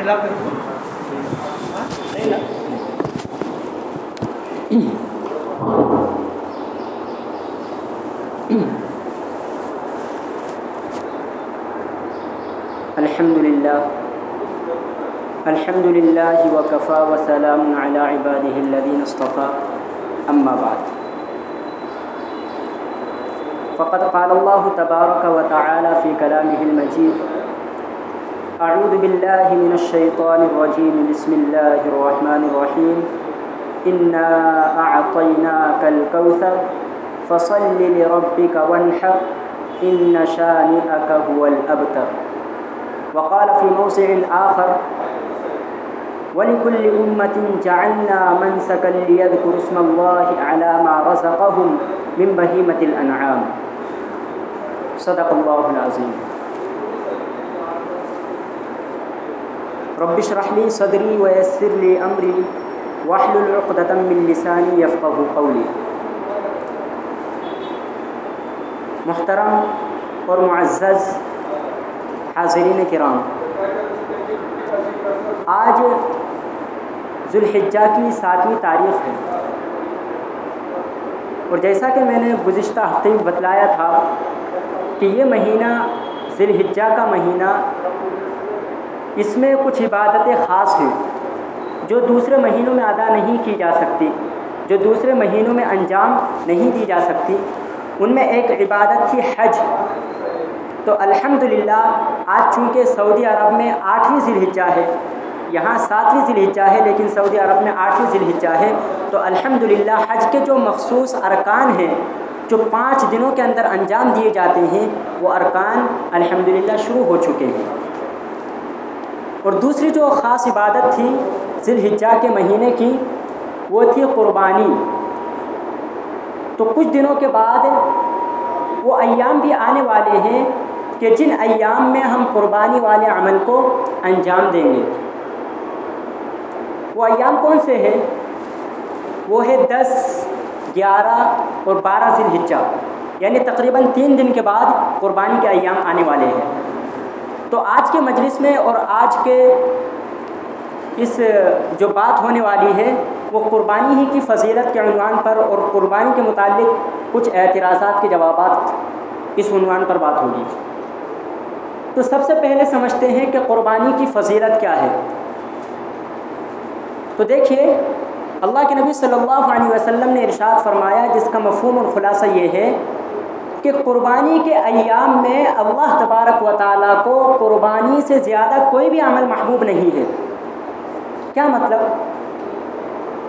الحمد للہ وکفا وسلام علی عباده الذین اصطفى اما بعد فقد قال اللہ تبارک وتعالی فی کلامہ المجید اعوذ باللہ من الشیطان الرجیم بسم اللہ الرحمن الرحیم انا اعطیناک الکوثر فصل لربک وانحر ان شانئک هو الابتر وقال في موضع آخر وَلِكُلِّ أُمَّةٍ جَعَلْنَا مَنْسَكًا لِيَذْكُرُوا اسْمَ اللَّهِ عَلَى مَا رَزَقَهُمْ مِنْ بَهِيمَةِ الْأَنْعَامِ صدق الله العظيم رب اشرح لي صدري ويسر لي أمري واحلل عقدة من لساني يفقهوا قولي محترم اور معزز حاضرین کرام، آج ذو الحجہ کی 7ویں تاریخ ہے، اور جیسا کہ میں نے گزشتہ ہفتے میں بتلایا تھا کہ یہ مہینہ ذی الحجہ کا مہینہ، اس میں کچھ عبادتیں خاص ہیں جو دوسرے مہینوں میں ادا نہیں کی جا سکتی، جو دوسرے مہینوں میں انجام نہیں دی جا سکتی۔ ان میں ایک عبادت تھی حج۔ تو الحمدللہ آج چونکہ سعودی عرب میں 8ویں ذی الحجہ ہے، یہاں 7ویں ذی الحجہ ہے لیکن سعودی عرب میں 8ویں ذی الحجہ ہے، تو الحمدللہ حج کے جو مخصوص ارکان ہیں جو 5 دنوں کے اندر انجام دیے جاتے ہیں، وہ ارکان الحمدللہ شروع ہو چکے ہیں۔ اور دوسری جو خاص عبادت تھی ذی الحجہ کے مہینے کی، وہ تھی قربانی۔ تو کچھ دنوں کے بعد وہ ایام بھی آنے والے ہیں کہ جن ایام میں ہم قربانی والے عمل کو انجام دیں گے۔ وہ ایام کون سے ہیں؟ وہ ہے 10، 11 اور 12 ذی الحجہ، یعنی تقریباً 3 دن کے بعد قربانی کے ایام آنے والے ہیں۔ تو آج کے مجلس میں اور آج کے اس جو بات ہونے والی ہے وہ قربانی ہی کی فضیلت کے عنوان پر اور قربانی کے متعلق کچھ اعتراضات کے جوابات اس عنوان پر بات ہوگی۔ تو سب سے پہلے سمجھتے ہیں کہ قربانی کی فضیلت کیا ہے۔ تو دیکھیے، اللہ کے نبی صلی اللہ علیہ وسلم نے ارشاد فرمایا، جس کا مفہوم اور خلاصہ یہ ہے کہ قربانی کے ایام میں اللہ تبارک و تعالیٰ کو قربانی سے زیادہ کوئی بھی عمل محبوب نہیں ہے۔ کیا مطلب؟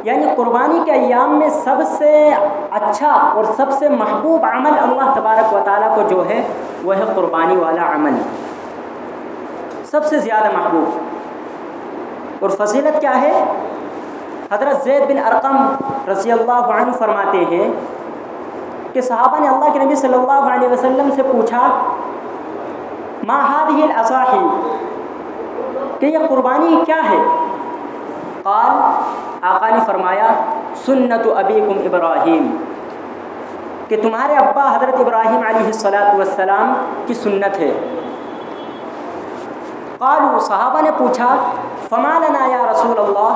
یعنی قربانی کے ایام میں سب سے اچھا اور سب سے محبوب عمل اللہ تبارک و تعالیٰ کو جو ہے وہ ہے قربانی والا عمل، سب سے زیادہ محبوب۔ اور فضیلت کیا ہے؟ حضرت زید بن ارقم رضی اللہ عنہ فرماتے ہیں کہ صحابہ نے اللہ کے نبی صلی اللہ علیہ وسلم سے پوچھا، ما هذه الاضاحی، کہ یہ قربانی کیا ہے؟ قال، آقا نے فرمایا، سنت ابیکم ابراہیم، کہ تمہارے ابا حضرت ابراہیم علیہ السلام کی سنت ہے۔ قالوا، صحابہ نے پوچھا، فما لنا یا رسول اللہ،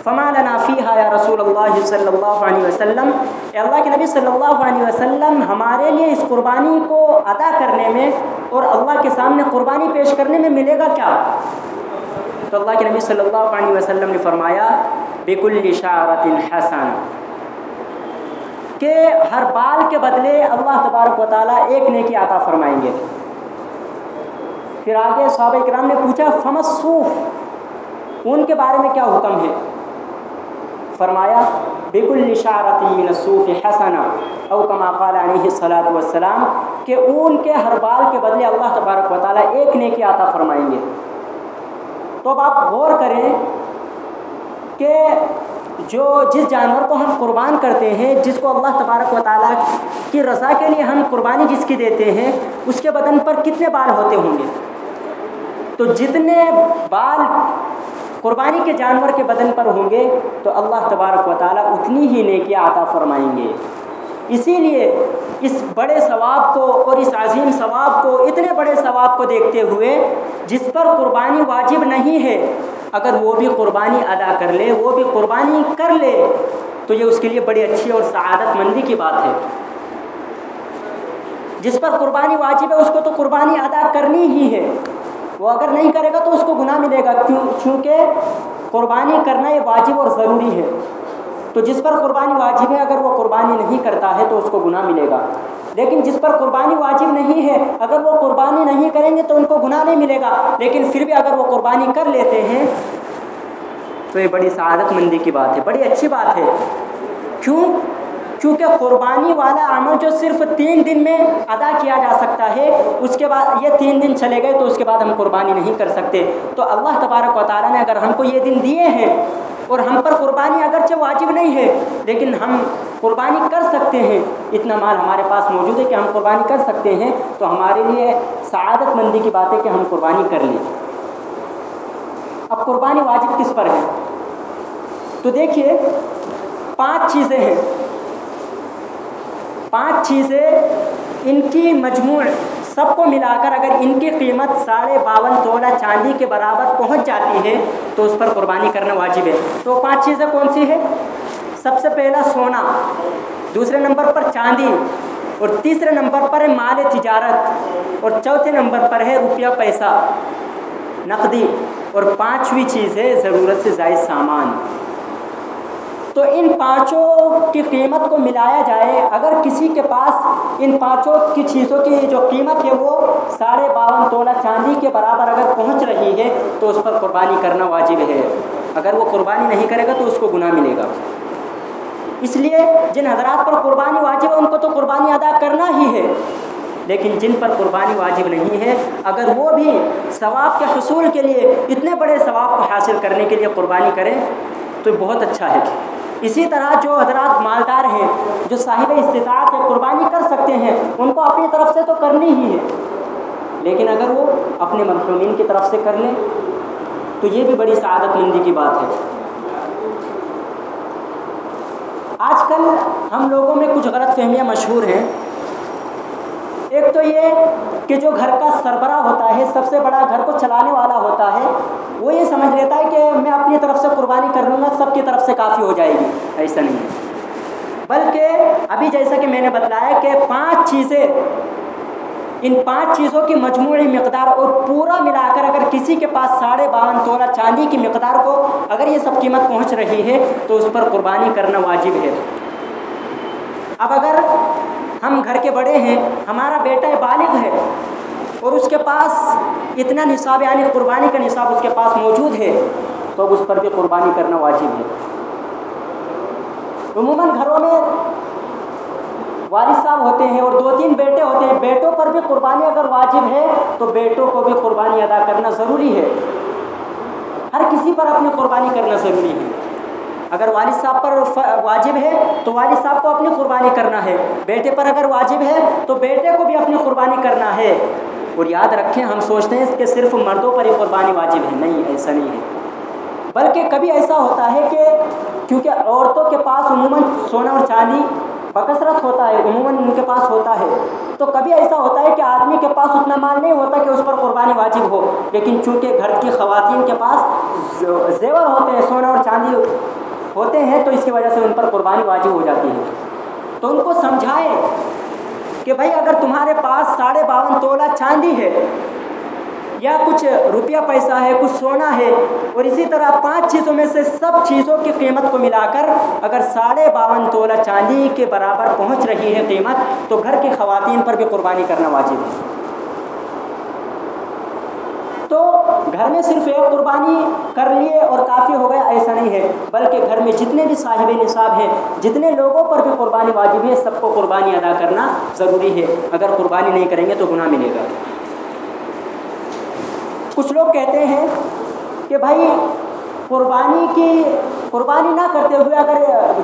فما لنا فیہا یا رسول اللہ صلی اللہ علیہ وسلم، اے اللہ کے نبی صلی اللہ علیہ وسلم، ہمارے لیے اس قربانی کو ادا کرنے میں اور اللہ کے سامنے قربانی پیش کرنے میں ملے گا کیا؟ تو اللہ کے نبی صلی اللہ علیہ وسلم نے فرمایا، بِكُلِّ شَعْرَةٍ حَسَنَةٍ، کہ ہر بال کے بدلے اللہ تبارک و تعالیٰ ایک نیکی عطا فرمائیں گے۔ پھر آگے صحابہ کرام نے پوچھا، فَمَا الصُّوفُ، ان کے بارے میں کیا حکم ہے؟ فرمایا، بِكُلِّ شَعْرَةٍ مِّنَ الصُّوفِ حَسَنَةٍ، او کما قال علیہ الصلاۃ والسلام، کہ اون کے ہر بال کے بدلے اللہ تبارک و تعالیٰ ایک نیکی عطا فرمائیں گے۔ تو اب آپ غور کریں کہ جس جانور کو ہم قربان کرتے ہیں، جس کو اللہ تبارک و تعالیٰ کی رضا کے لیے ہم قربانی جس کی دیتے ہیں، اس کے بدن پر کتنے بال ہوتے ہوں گے؟ تو جتنے بال قربانی کے جانور کے بدن پر ہوں گے تو اللہ تبارک و تعالیٰ اتنی ہی نیکیاں عطا فرمائیں گے۔ اسی لیے اس بڑے ثواب کو اور اس عظیم ثواب کو، اتنے بڑے ثواب کو دیکھتے ہوئے جس پر قربانی واجب نہیں ہے، اگر وہ بھی قربانی ادا کر لے، وہ بھی قربانی کر لے، تو یہ اس کے لیے بڑی اچھی اور سعادت مندی کی بات ہے۔ جس پر قربانی واجب ہے اس کو تو قربانی ادا کرنی ہی ہے، وہ اگر نہیں کرے گا تو اس کو گناہ ملے گا، چونکہ قربانی کرنا یہ واجب اور ضروری ہے۔ تو جس پر قربانی واجب ہے اگر وہ قربانی نہیں کرتا ہے تو اس کو گناہ ملے گا، لیکن جس پر قربانی واجب نہیں ہے اگر وہ قربانی نہیں کریں گے تو ان کو گناہ نہیں ملے گا، لیکن پھر بھی اگر وہ قربانی کر لیتے ہیں تو یہ بڑی سعادت مندی کی بات ہے، بڑی اچھی بات ہے۔ کیوں؟ کیونکہ قربانی والا عمل جو صرف 3 دن میں ادا کیا جا سکتا ہے، اس کے بعد یہ 3 دن چلے گئے تو اس کے بعد ہم قربانی نہیں کر سکتے۔ تو اللہ تبارک و تعالیٰ نے اگر ہم کو یہ دن دیے ہیں اور ہم پر قربانی اگرچہ واجب نہیں ہے لیکن ہم قربانی کر سکتے ہیں، اتنا مال ہمارے پاس موجود ہے کہ ہم قربانی کر سکتے ہیں، تو ہمارے لیے سعادت مندی کی بات ہے کہ ہم قربانی کر لیں۔ اب قربانی واجب کس پر ہے؟ تو دیکھیے 5 چیزیں ہیں، 5 چیزیں، ان کی مجموع سب کو ملا کر اگر ان کی قیمت 52.5 تولہ چاندی کے برابر پہنچ جاتی ہے تو اس پر قربانی کرنا واجب ہے۔ تو 5 چیزیں کون سی ہیں؟ سب سے پہلا سونا، دوسرے نمبر پر چاندی، اور تیسرے نمبر پر ہے مال تجارت، اور چوتھے نمبر پر ہے روپیہ پیسہ نقدی، اور 5ویں چیز ہے ضرورت سے زائد سامان۔ تو ان 5 کی قیمت کو ملایا جائے، اگر کسی کے پاس ان 5 کی چیزوں کی جو قیمت ہے وہ 52.5 تولہ چاندی کے برابر اگر پہنچ رہی ہے تو اس پر قربانی کرنا واجب ہے، اگر وہ قربانی نہیں کرے گا تو اس کو گناہ ملے گا۔ اس لیے جن حضرات پر قربانی واجب ہے ان کو تو قربانی ادا کرنا ہی ہے، لیکن جن پر قربانی واجب نہیں ہے اگر وہ بھی ثواب کے حصول کے لیے، اتنے بڑے ثواب کو حاصل کرنے کے لیے قربانی کریں تو بہت اچھا ہے۔ اسی طرح جو حضرات مالدار ہیں، جو صاحب استطاعت ہے، قربانی کر سکتے ہیں، ان کو اپنی طرف سے تو کرنی ہی ہے، لیکن اگر وہ اپنے مرحومین کی طرف سے کر لیں تو یہ بھی بڑی سعادت مندی کی بات ہے۔ آج کل ہم لوگوں میں کچھ غلط فہمیاں مشہور ہیں۔ ایک تو یہ کہ جو گھر کا سربراہ ہوتا ہے، سب سے بڑا گھر کو چلانے والا ہوتا ہے، وہ یہ سمجھ لیتا ہے کہ میں اپنی طرف سے قربانی کر لوں گا، سب کی طرف سے کافی ہو جائے گی۔ ایسا نہیں ہے، بلکہ ابھی جیسا کہ میں نے بتلایا کہ 5 چیزیں، ان 5 چیزوں کی مجموعی مقدار اور پورا ملا کر اگر کسی کے پاس 52.5 تولہ چاندی کی مقدار کو اگر یہ سب قیمت پہنچ رہی ہے تو اس پر قربانی کرنا واجب ہے۔ اب اگر ہم گھر کے بڑے ہیں، ہمارا بیٹا بالغ ہے اور اس کے پاس اتنا نصاب یعنی قربانی کا نصاب اس کے پاس موجود ہے تو اب اس پر بھی قربانی کرنا واجب ہے۔ عموماً گھروں میں والد صاحب ہوتے ہیں اور 2-3 بیٹے ہوتے ہیں، بیٹوں پر بھی قربانی اگر واجب ہے تو بیٹوں کو بھی قربانی ادا کرنا ضروری ہے۔ ہر کسی پر اپنی قربانی کرنا ضروری ہے۔ اگر والد صاحب پر واجب ہے تو والد صاحب کو اپنی قربانی کرنا ہے، بیٹے پر اگر واجب ہے تو بیٹے کو بھی اپنی قربانی کرنا ہے۔ اور یاد رکھیں، ہم سوچتے ہیں کہ صرف مردوں پر ہی قربانی واجب ہے، نہیں، ایسا نہیں ہے، بلکہ کبھی ایسا ہوتا ہے کہ کیونکہ عورتوں کے پاس عموماً سونا اور چاندی بکثرت ہوتا ہے، عموماً ان کے پاس ہوتا ہے، تو کبھی ایسا ہوتا ہے کہ آدمی کے پاس اتنا مال نہیں ہوتا کہ اس پر قربانی واجب ہو، لیکن چونکہ گھر کی خواتین کے پاس زیور ہوتے ہیں، سونا اور چاندی ہوتے ہیں، تو اس کی وجہ سے ان پر قربانی واجب ہو جاتی ہے۔ تو ان کو سمجھائیں کہ بھائی اگر تمہارے پاس 52.5 تولہ چاندی ہے یا کچھ روپیہ پیسہ ہے، کچھ سونا ہے، اور اسی طرح 5 چیزوں میں سے سب چیزوں کی قیمت کو ملا کر اگر 52.5 تولہ چاندی کے برابر پہنچ رہی ہے قیمت، تو گھر کی خواتین پر بھی قربانی کرنا واجب ہے۔ تو گھر میں صرف ایک قربانی کر لیے اور کافی ہو گیا، ایسا نہیں ہے، بلکہ گھر میں جتنے بھی صاحب نصاب ہیں، جتنے لوگوں پر بھی قربانی واجب ہے، سب کو قربانی ادا کرنا ضروری ہے۔ اگر قربانی نہیں کریں گے تو گناہ ملے گا۔ کچھ لوگ کہتے ہیں کہ بھائی قربانی نہ کرتے ہوئے اگر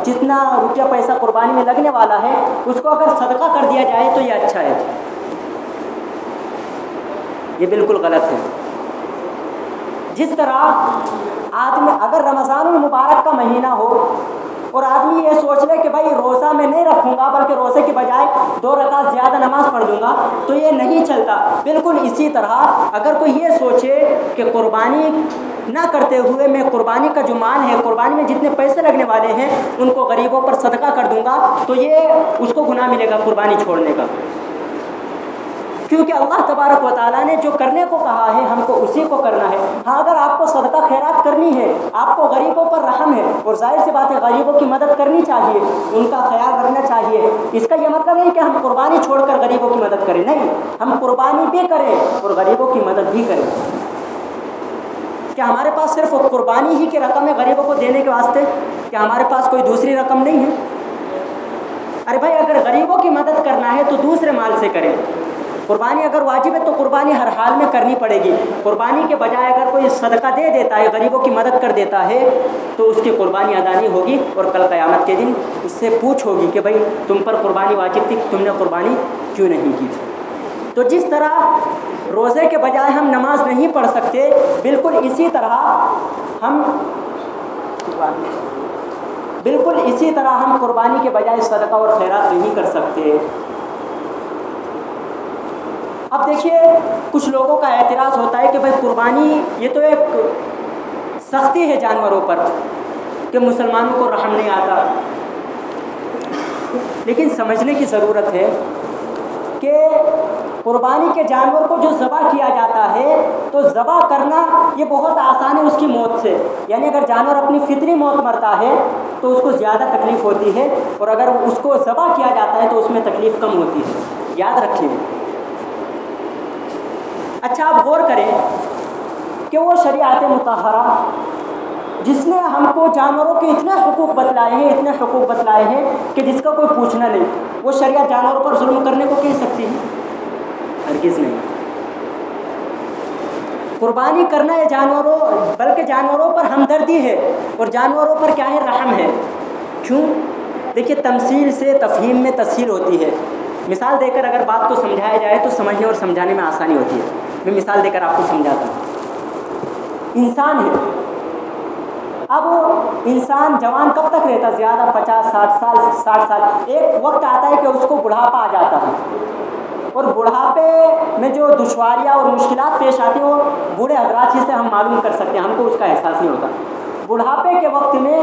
جتنا روپیہ پیسہ قربانی میں لگنے والا ہے اس کو اگر صدقہ کر دیا جائے تو یہ اچھا ہے۔ یہ بالکل غلط ہے۔ جس طرح آدمی اگر رمضان المبارک کا مہینہ ہو اور آدمی یہ سوچ لے کہ بھائی روزہ میں نہیں رکھوں گا بلکہ روزے کے بجائے 2 رکعت زیادہ نماز پڑھ دوں گا، تو یہ نہیں چلتا۔ بالکل اسی طرح اگر کوئی یہ سوچے کہ قربانی نہ کرتے ہوئے میں قربانی کا جو مال ہے، قربانی میں جتنے پیسے لگنے والے ہیں ان کو غریبوں پر صدقہ کر دوں گا، تو یہ اس کو گناہ ملے گا قربانی چھوڑنے کا، کیونکہ اللہ تبارک و تعالیٰ نے جو کرنے کو کہا ہے ہم کو اسی کو کرنا ہے۔ ہاں اگر آپ کو صدقہ خیرات کرنی ہے، آپ کو غریبوں پر رحم ہے، اور ظاہر سی بات ہے غریبوں کی مدد کرنی چاہیے، ان کا خیال رکھنا چاہیے، اس کا یہ مطلب نہیں کہ ہم قربانی چھوڑ کر غریبوں کی مدد کریں، نہیں، ہم قربانی بھی کریں اور غریبوں کی مدد بھی کریں۔ کیا ہمارے پاس صرف قربانی ہی کی رقم ہے غریبوں کو دینے کے واسطے؟ کیا ہمارے پاس کوئی دوسری رقم نہیں ہے؟ ارے بھائی اگر غریبوں کی مدد کرنا ہے تو دوسرے مال سے کریں۔ قربانی اگر واجب ہے تو قربانی ہر حال میں کرنی پڑے گی۔ قربانی کے بجائے اگر کوئی صدقہ دے دیتا ہے، غریبوں کی مدد کر دیتا ہے، تو اس کی قربانی ادا نہیں ہوگی، اور کل قیامت کے دن اس سے پوچھ ہوگی کہ بھائی تم پر قربانی واجب تھی، تم نے قربانی کیوں نہیں کی تھی؟ تو جس طرح روزے کے بجائے ہم نماز نہیں پڑھ سکتے، بالکل اسی طرح ہم قربانی کے بجائے صدقہ اور خیرات نہیں کر سکتے۔ اب دیکھیے کچھ لوگوں کا اعتراض ہوتا ہے کہ بھائی قربانی یہ تو ایک سختی ہے جانوروں پر کہ مسلمانوں کو رحم نہیں آتا، لیکن سمجھنے کی ضرورت ہے کہ قربانی کے جانور کو جو ذبح کیا جاتا ہے تو ذبح کرنا یہ بہت آسان ہے اس کی موت سے، یعنی اگر جانور اپنی فطری موت مرتا ہے تو اس کو زیادہ تکلیف ہوتی ہے، اور اگر اس کو ذبح کیا جاتا ہے تو اس میں تکلیف کم ہوتی ہے، یاد رکھیے۔ اچھا آپ غور کریں کہ وہ شریعت مطہرہ جس نے ہم کو جانوروں کے اتنے حقوق بتلائے ہیں کہ جس کا کوئی پوچھنا نہیں، وہ شریعت جانوروں پر ظلم کرنے کو کہہ سکتی ہے؟ ہرگز نہیں۔ قربانی کرنا ہے بلکہ جانوروں پر ہمدردی ہے، اور جانوروں پر کیا ہے؟ رحم ہے۔ کیوں؟ دیکھیے تمثیل سے تفہیم میں تسہیل ہوتی ہے۔ مثال دے کر اگر بات کو سمجھایا جائے تو سمجھنے اور سمجھانے میں آسانی ہوتی ہے۔ میں مثال دے کر آپ کو سمجھاتا ہوں۔ انسان ہے، اب انسان جوان کب تک رہتا؟ زیادہ 50-60 سال۔ ایک وقت آتا ہے کہ اس کو بڑھاپا آ جاتا ہے، اور بڑھاپے میں جو دشواریاں اور مشکلات پیش آتی ہیں وہ بوڑھے حضرات ہی سے ہم معلوم کر سکتے ہیں، ہم کو اس کا احساس نہیں ہوتا۔ بڑھاپے کے وقت میں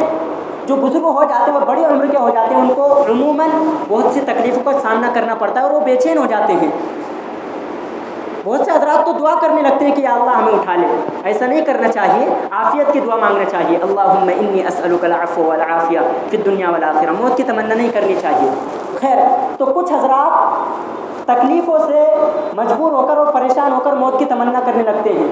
جو بزرگ ہو جاتے ہیں اور بڑی عمر کے ہو جاتے ہیں ان کو عموماً بہت سی تکلیفوں کا سامنا کرنا پڑتا ہے اور وہ بے چین ہو جاتے ہیں۔ بہت سے حضرات تو دعا کرنے لگتے ہیں کہ یا اللہ ہمیں اٹھا لے۔ ایسا نہیں کرنا چاہیے، عافیت کی دعا مانگنا چاہیے، اللہم انی اسألک العفو والعافیہ فی الدنیا والآخرہ۔ موت کی تمنا نہیں کرنی چاہیے۔ خیر، تو کچھ حضرات تکلیفوں سے مجبور ہو کر اور پریشان ہو کر موت کی تمنا کرنے لگتے ہیں۔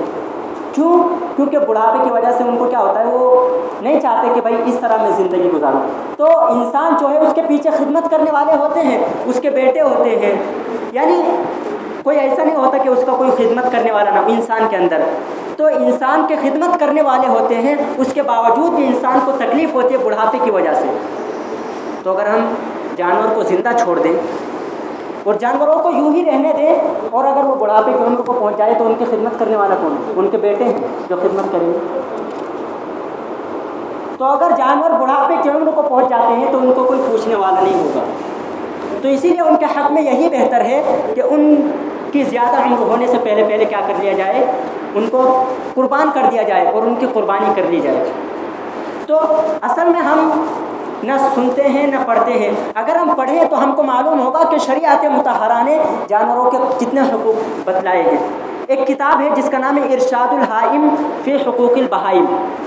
کیوں؟ کیونکہ بڑھاپے کی وجہ سے ان کو کیا ہوتا ہے، وہ نہیں چاہتے کہ بھائی اس طرح میں زندگی گزاروں۔ تو انسان جو ہے اس کے پیچھے خدمت کرنے والے ہوتے ہیں، اس کے بیٹے ہوتے ہیں، یعنی کوئی ایسا نہیں ہوتا کہ اس کا کوئی خدمت کرنے والا نہ ہو انسان کے اندر۔ تو انسان کے خدمت کرنے والے ہوتے ہیں، اس کے باوجود بھی انسان کو تکلیف ہوتی ہے بڑھاپے کی وجہ سے۔ تو اگر ہم جانور کو زندہ چھوڑ دیں اور جانوروں کو یوں ہی رہنے دیں، اور اگر وہ بڑھاپے کی عمر کو پہنچ جائے تو ان کی خدمت کرنے والا کون ہے؟ ان کے بیٹے ہیں جو خدمت کریں گے۔ تو اگر جانور بڑھاپے کی عمر کو پہنچ جاتے ہیں تو ان کو کوئی پوچھنے والا نہیں ہوگا۔ تو اسی لیے ان کے حق میں یہی بہتر ہے کہ ان کی زیادہ عمر ہونے سے پہلے کیا کر لیا جائے، ان کو قربان کر دیا جائے اور ان کی قربانی کر لی جائے۔ تو اصل میں ہم نہ سنتے ہیں نہ پڑھتے ہیں۔ اگر ہم پڑھیں تو ہم کو معلوم ہوگا کہ شریعت مطہرہ نے جانوروں کے کتنے حقوق بتلائے ہیں۔ ایک کتاب ہے جس کا نام ہے ارشاد الحائم فی حقوق البہائم،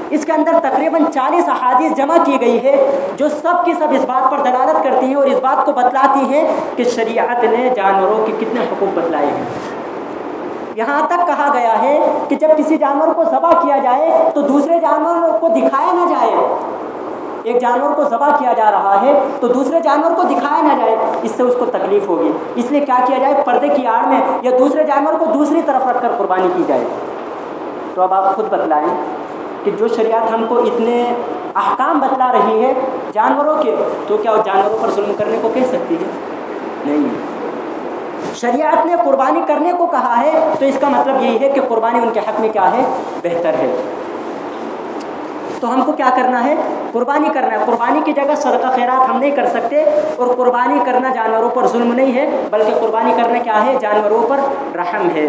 اس کے اندر تقریباً 40 احادیث جمع کی گئی ہے جو سب کی سب اس بات پر دلالت کرتی ہیں اور اس بات کو بتلاتی ہیں کہ شریعت نے جانوروں کے کتنے حقوق بتلائے ہیں۔ یہاں تک کہا گیا ہے کہ جب کسی جانور کو ذبح کیا جائے تو دوسرے جانور کو دکھایا نہ جائے۔ ایک جانور کو ذبح کیا جا رہا ہے تو دوسرے جانور کو دکھایا نہ جائے، اس سے اس کو تکلیف ہوگی، اس لیے کیا کیا جائے، پردے کی آڑ میں یا دوسرے جانور کو دوسری طرف رکھ کر قربانی کی جائے۔ تو اب آپ خود بتلائیں کہ جو شریعت ہم کو اتنے احکام بتلا رہی ہے جانوروں کے، تو کیا وہ جانوروں پر ظلم کرنے کو کہہ سکتی ہے؟ نہیں۔ شریعت نے قربانی کرنے کو کہا ہے تو اس کا مطلب یہی ہے کہ قربانی ان کے حق میں کیا ہے، بہتر ہے۔ تو ہم کو کیا کرنا ہے؟ قربانی کرنا ہے۔ قربانی کی جگہ صدقہ خیرات ہم نہیں کر سکتے، اور قربانی کرنا جانوروں پر ظلم نہیں ہے، بلکہ قربانی کرنا کیا ہے؟ جانوروں پر رحم ہے۔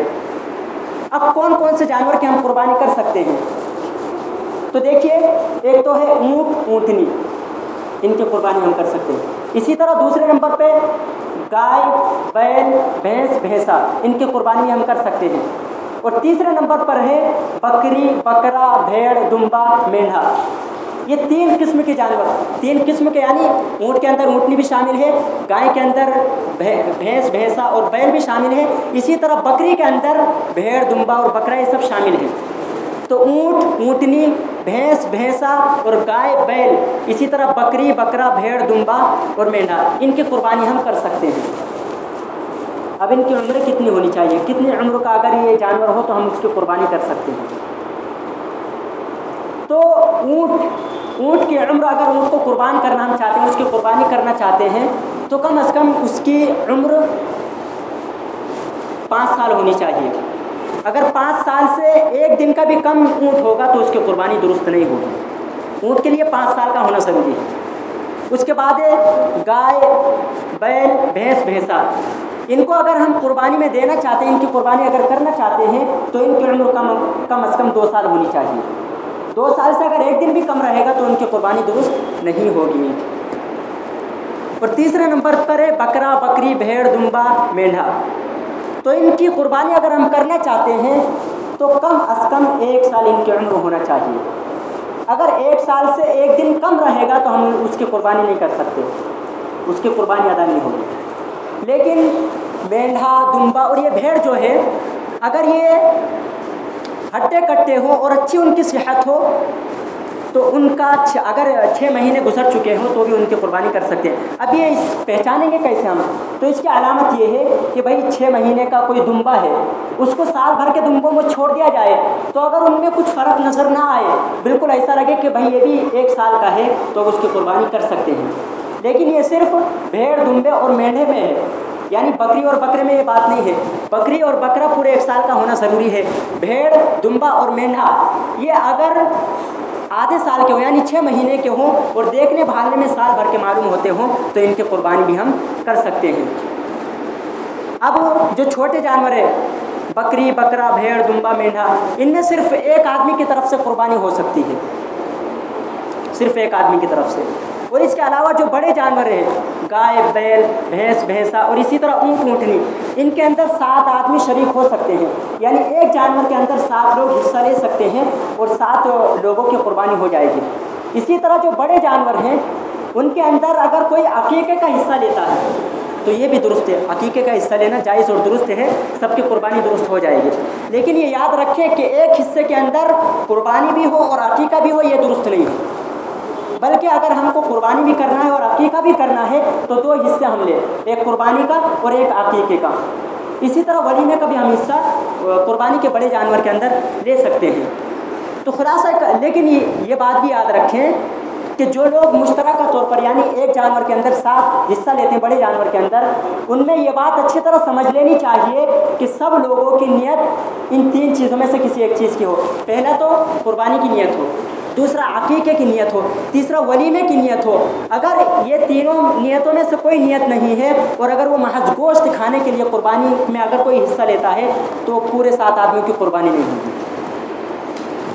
اب کون کون سے جانور کی ہم قربانی کر سکتے ہیں؟ تو دیکھیے، ایک تو ہے اونٹ، اونٹنی، ان کی قربانی ہم کر سکتے ہیں۔ اسی طرح دوسرے نمبر پہ گائے، بیل، بھینس، بھینسا، ان کی قربانی ہم کر سکتے ہیں۔ اور تیسرے نمبر پر ہے بکری، بکرا، بھیڑ، دمبا، مینڈھا۔ یہ 3 قسم کے جانور، 3 قسم کے، یعنی اونٹ کے اندر اونٹنی بھی شامل ہے، گائے کے اندر بھینس، بھینسا اور بیل بھی شامل ہے، اسی طرح بکری کے اندر بھیڑ، دمبا اور بکرا، یہ سب شامل ہیں۔ تو اونٹ، اونٹنی، بھینس، بھینسا اور گائے، بیل، اسی طرح بکری، بکرا، بھیڑ، دمبا اور مینڈھا، ان کی قربانی ہم کر سکتے ہیں۔ اب ان کی عمر کتنی ہونی چاہیے؟ کتنی عمر کا اگر یہ جانور ہو تو ہم اس کی قربانی کر سکتے ہیں؟ تو اونٹ کی عمر، اگر اونٹ کو قربان کرنا ہم چاہتے ہیں، اس کی قربانی کرنا چاہتے ہیں، تو کم از کم اس کی عمر 5 سال ہونی چاہیے۔ اگر 5 سال سے 1 دن کا بھی کم اونٹ ہوگا تو اس کی قربانی درست نہیں ہوگی۔ اونٹ کے لیے 5 سال کا ہونا ضروری ہے۔ اس کے بعد گائے، بیل، بھینس، بھینسا، ان کو اگر ہم قربانی میں دینا چاہتے ہیں، ان کی قربانی اگر کرنا چاہتے ہیں، تو ان کی عمر کم از کم 2 سال ہونی چاہیے۔ 2 سال سے اگر 1 دن بھی کم رہے گا تو ان کی قربانی درست نہیں ہوگی۔ اور تیسرے نمبر پر ہے بکرا، بکری، بھیڑ، دمبا، مینڈھا۔ تو ان کی قربانی اگر ہم کرنا چاہتے ہیں تو کم از کم 1 سال ان کی عمر ہونا چاہیے۔ اگر 1 سال سے 1 دن کم رہے گا تو ہم اس کی قربانی نہیں کر سکتے، اس کی قربانی ادا نہیں ہوگی۔ لیکن مینڈھا، دمبا اور یہ بھیڑ جو ہے، اگر یہ ہٹے کٹے ہو اور اچھی ان کی صحت ہو تو ان کا اگر 6 مہینے گزر چکے ہوں تو بھی ان کی قربانی کر سکتے ہیں۔ اب یہ پہچانیں گے کیسے ہم؟ تو اس کی علامت یہ ہے کہ بھائی 6 مہینے کا کوئی دمبا ہے، اس کو سال بھر کے دمبوں میں چھوڑ دیا جائے، تو اگر ان میں کچھ فرق نظر نہ آئے، بالکل ایسا لگے کہ بھائی یہ بھی 1 سال کا ہے، تو اس کی قربانی کر سکتے ہیں۔ لیکن یہ صرف بھیڑ، دمبے اور مینڈھے میں ہے، یعنی بکری اور بکرے میں یہ بات نہیں ہے۔ بکری اور بکرا پورے 1 سال کا ہونا ضروری ہے۔ بھیڑ، دمبا اور مینڈھا یہ اگر آدھے سال کے ہوں، یعنی 6 مہینے کے ہوں اور دیکھنے بھالنے میں سال بھر کے معلوم ہوتے ہوں، تو ان کی قربانی بھی ہم کر سکتے ہیں۔ اب جو چھوٹے جانور ہیں، بکری، بکرا، بھیڑ، دمبا، مینڈھا، ان میں صرف 1 آدمی کی طرف سے قربانی ہو سکتی ہے، صرف 1 آدمی کی طرف سے۔ اور اس کے علاوہ جو بڑے جانور ہیں، گائے، بیل، بھینس، بھینسا اور اسی طرح اونٹ، اونٹنی، ان کے اندر 7 آدمی شریک ہو سکتے ہیں، یعنی ایک جانور کے اندر 7 لوگ حصہ لے سکتے ہیں اور 7 لوگوں کی قربانی ہو جائے گی۔ اسی طرح جو بڑے جانور ہیں ان کے اندر اگر کوئی عقیقے کا حصہ لیتا ہے تو یہ بھی درست ہے، عقیقے کا حصہ لینا جائز اور درست ہے، سب کی قربانی درست ہو جائے گی۔ لیکن یہ یاد رکھیں کہ ایک حصے کے اندر قربانی بھی ہو اور عقیقہ بھی ہو، یہ درست نہیں ہے، بلکہ اگر ہم کو قربانی بھی کرنا ہے اور عقیقہ بھی کرنا ہے تو 2 حصے ہم لیں، ایک قربانی کا اور ایک عقیقے کا۔ اسی طرح ولیمے کا بھی ہم حصہ قربانی کے بڑے جانور کے اندر لے سکتے ہیں۔ تو خلاصہ لیکن یہ بات بھی یاد رکھیں کہ جو لوگ مشترکہ طور پر، یعنی ایک جانور کے اندر 7 حصہ لیتے ہیں بڑے جانور کے اندر، ان میں یہ بات اچھی طرح سمجھ لینی چاہیے کہ سب لوگوں کی نیت ان 3 چیزوں میں سے کسی ایک چیز کی ہو۔ پہلا تو قربانی کی نیت ہو، دوسرا عقیقے کی نیت ہو، تیسرا ولیمے کی نیت ہو۔ اگر یہ تینوں نیتوں میں سے کوئی نیت نہیں ہے اور اگر وہ محض گوشت کھانے کے لیے قربانی میں اگر کوئی حصہ لیتا ہے تو پورے 7 آدمیوں کی قربانی نہیں ہوگی۔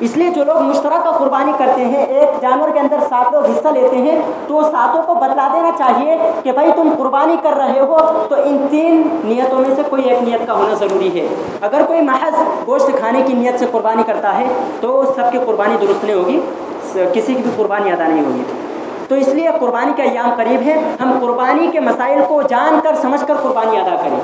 اس لیے جو لوگ مشترکہ قربانی کرتے ہیں، ایک جانور کے اندر 7 لوگ حصہ لیتے ہیں، تو 7 کو بتلا دینا چاہیے کہ بھائی تم قربانی کر رہے ہو تو ان 3 نیتوں میں سے کوئی ایک نیت کا ہونا ضروری ہے۔ اگر کوئی محض گوشت کھانے کی نیت سے قربانی کرتا ہے تو سب کی قربانی درست نہیں ہوگی، کسی کی بھی قربانی ادا نہیں ہوگی۔ تو اس لیے قربانی کے ایام قریب ہیں، ہم قربانی کے مسائل کو جان کر سمجھ کر قربانی ادا کریں۔